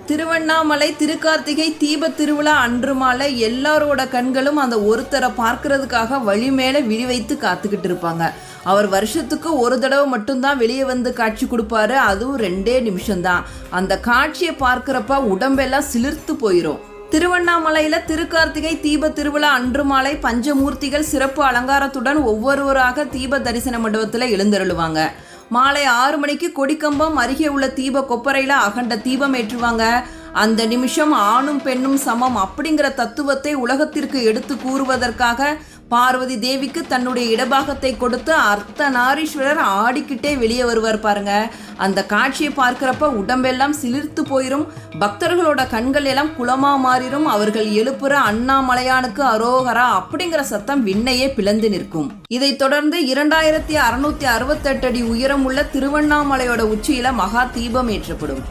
திருவண்ணாமலை திருக்கார்த்திகை தீப திருவிழா அன்று மாலை எல்லாரோட கண்களும் அந்த ஒருத்தரை பார்க்கறதுக்காக வழி மேலே விழி வைத்து காத்துக்கிட்டு இருப்பாங்க. அவர் வருஷத்துக்கு ஒரு தடவை மட்டும்தான் வெளியே வந்து காட்சி கொடுப்பாரு, அதுவும் 2 நிமிஷம்தான். அந்த காட்சியை பார்க்குறப்ப உடம்பெல்லாம் சிலிர்த்து போயிடும். திருவண்ணாமலையில் திருக்கார்த்திகை தீப திருவிழா அன்று மாலை பஞ்சமூர்த்திகள் சிறப்பு அலங்காரத்துடன் ஒவ்வொருவராக தீப தரிசன மண்டபத்தில் எழுந்தருளுவாங்க. மாலை 6 மணிக்கு கொடிக்கம்பம் அருகே உள்ள தீப கொப்பரையில் அகண்ட தீபம் ஏற்றுவாங்க. அந்த நிமிஷம் ஆணும் பெண்ணும் சமம் அப்படிங்கிற தத்துவத்தை உலகத்திற்கு எடுத்து கூறுவதற்காக பார்வதி தேவிக்கு தன்னுடைய இடபாகத்தை கொடுத்து அர்த்தநாரீஸ்வரர் ஆடிக்கிட்டே வெளியே வருவார் பாருங்க. அந்த காட்சியை பார்க்கிறப்ப உடம்பெல்லாம் சிலிர்த்து போயிரும். பக்தர்களோட கண்கள் எல்லாம் குளமா மாறிடும். அவர்கள் எழுப்புற அண்ணாமலையானுக்கு அரோகரா அப்படிங்கிற சத்தம் விண்ணையே பிளந்து நிற்கும். இதைத் தொடர்ந்து 2668 அடி உயரம் உள்ள திருவண்ணாமலையோட உச்சியில மகா தீபம் ஏற்றப்படும்.